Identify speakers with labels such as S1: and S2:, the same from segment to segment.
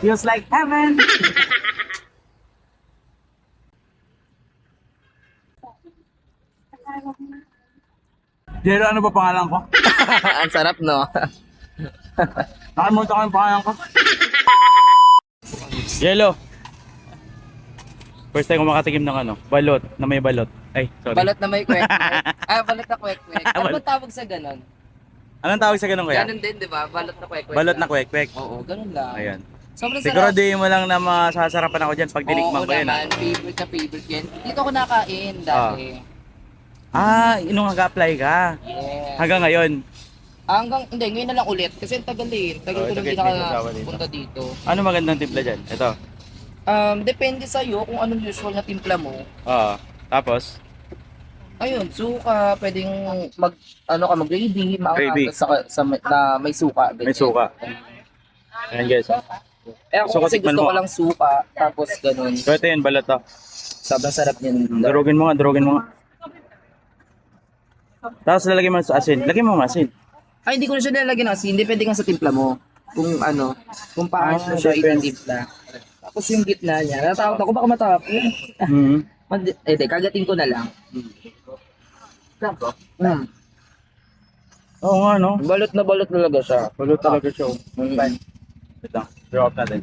S1: Feels like heaven. Jero, ano ba pangalan ko?
S2: Ang sarap, no?
S1: Nakalimutan ko yung pangalan ko. Yelo. First time ko makatikim ng ano, balot, na may balot. Ay, sorry.
S2: Balot na may kwek-kwek. Balot na kwek-kwek. Ano ba tawag sa ganon?
S1: Anong tawag sa ganun kaya?
S2: Ganon din, di ba? Balot na kwek-kwek.
S1: Balot na
S2: lang.
S1: kwek-kwek.
S2: Oo, ganon lang.
S1: Ayan.
S2: Sobrang
S1: Siguro
S2: sarap.
S1: di mo lang na masasarapan ako dyan pag tinikman
S2: Oo
S1: ko yan.
S2: naman, favorite na favorite yan. Dito ako nakain dati.
S1: Nung nag-apply ka.
S2: Yes.
S1: Hanggang ngayon.
S2: Hindi, ngayon na lang ulit. Kasi tagal eh. Tagal
S1: Oo,
S2: ko lang
S1: tagal
S2: hindi
S1: din kasama dito.
S2: nakapunta dito.
S1: Ano magandang timpla dyan? Ito.
S2: Depende sa'yo kung anong usual na timpla mo.
S1: Oo. Tapos?
S2: Ayun, suka, pwedeng mag-gravy,
S1: Gravy.
S2: na may suka.
S1: May suka. Ayan guys.
S2: Ako
S1: Suka,
S2: kasi
S1: tikman
S2: gusto
S1: mo.
S2: ko lang suka, tapos ganun.
S1: So ito yan, balot to.
S2: Sobrang sarap niyan.
S1: Durugin mo nga, durugin mo nga. Tapos lalagyan mo sa asin. Lagyan mo ng asin.
S2: Ay, hindi ko na siya nilalagyan ng asin. Depende nga sa timpla mo. Kung paano siya
S1: depende.
S2: ititimpla. Tapos yung gitna niya, natakot ako baka matapon.
S1: Mm-hmm.
S2: Kagatin ko na lang.
S1: Oo nga no.
S2: Balot na balot talaga siya.
S1: Balot talaga siya.
S2: Mm.
S1: Ito, drop natin.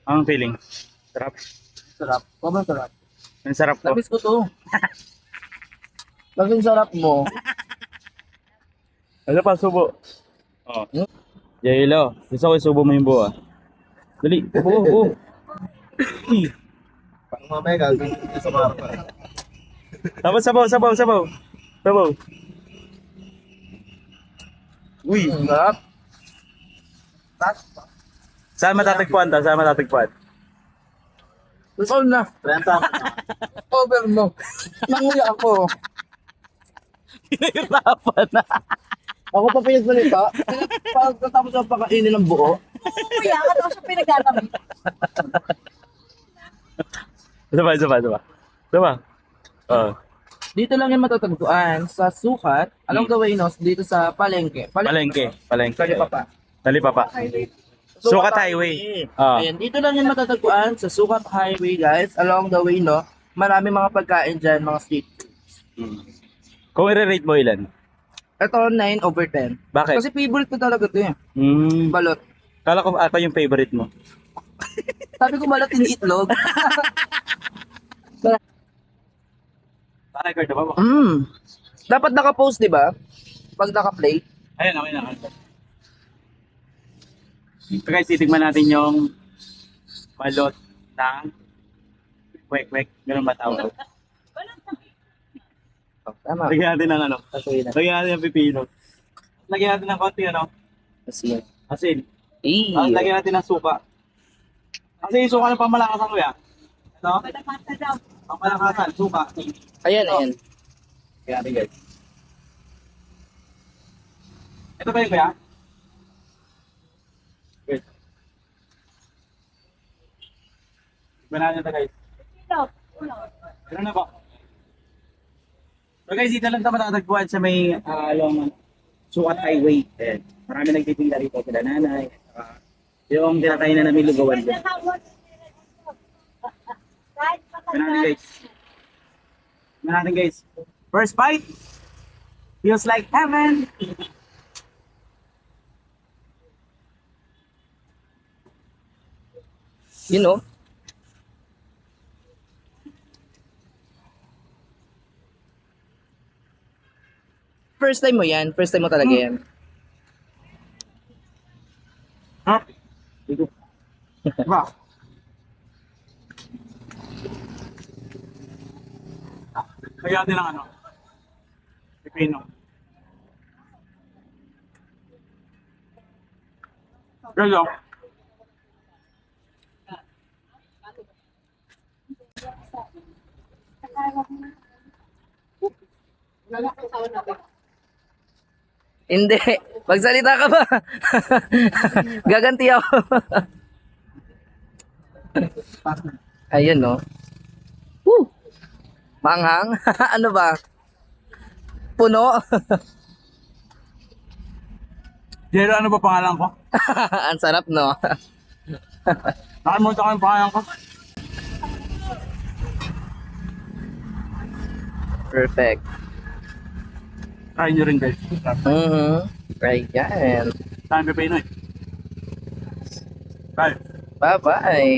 S1: Ang feeling? Sarap.
S2: Sarap. Sobrang sarap.
S1: Ang sarap ko.
S2: Namiss ko to. Kasi sarap mo.
S1: Ano pa, subo? Oo. Yelo, gusto ko isubo mo yung buo ah. Dali, buo.
S3: Pang mamaya gagawin ko sa marpa.
S1: Tapos sabaw. Uy,
S2: Sarap.
S1: saan matatagpuan to? Saan matatagpuan?
S2: Ikaw na.
S3: Renta.
S2: Over mo. Nanguya ako.
S1: Pinahirapan na.
S2: Ako pa pinagsalita. Pagkatapos ang pakainin ng buo.
S4: Kuya, ka daw siya pinagdadamit.
S1: Diba? Oo.
S2: Dito lang yung matatagpuan sa Sukat. Anong gawin no? Dito sa Palengke.
S1: Palengke.
S2: Talipapa.
S1: Talipapa. Sukat Highway.
S2: Ayan, dito lang yung matatagpuan sa Sukat Highway, guys. Along the way, no? Marami mga pagkain dyan, mga street.
S1: Kung i-rate mo ilan?
S2: Ito, 9/10.
S1: Bakit?
S2: Kasi favorite ko talaga ito eh.
S1: Hmm.
S2: Balot.
S1: Kala ko ako yung favorite mo.
S2: Sabi ko balot yung itlog.
S1: Record na ba?
S2: Dapat naka-post, di ba? Pag naka-play.
S1: Ayan, okay na. So guys, titigman natin yung balot ng kwek-kwek. Ganun ba tawag?
S2: Tama.
S1: Lagyan natin ng ano?
S2: Kasi na.
S1: Lagyan natin ng pipino. Lagyan natin ng konti ano?
S2: Kasi
S1: Asin.
S2: eh.
S1: Lagyan natin ng suka. Kasi yung suka ng pamalakasan ko yan. Ito? Pamalakasan, suka.
S2: Ayan.
S1: Kaya natin guys. Ito ba yung kuya? Wait. Tignan natin ito guys. Ganun na ba? So guys, dito lang ito matatagpuan sa may along Sukat Highway. Ayan. Marami nagtitinda rito sila nanay. Yung tinatay na namin lugawan dyan. Tignan natin guys. First bite. Feels like heaven.
S2: You know? First time mo yan? First time mo talaga yan?
S1: Ha? Dito. Diba? Kaya natin ang ano? Pipino. Galo.
S2: Hindi. Magsalita ka ba? Gaganti ako. Ayun, no? Woo! Manghang? Ano ba? Puno?
S1: Jero, ano ba pangalan ko?
S2: Ang sarap, no?
S1: Nakalimutan ko yung pangalan ko.
S2: Perfect.
S1: Try nyo rin guys.
S2: Ayan.
S1: Saan Pinoy? Bye.
S2: Bye-bye.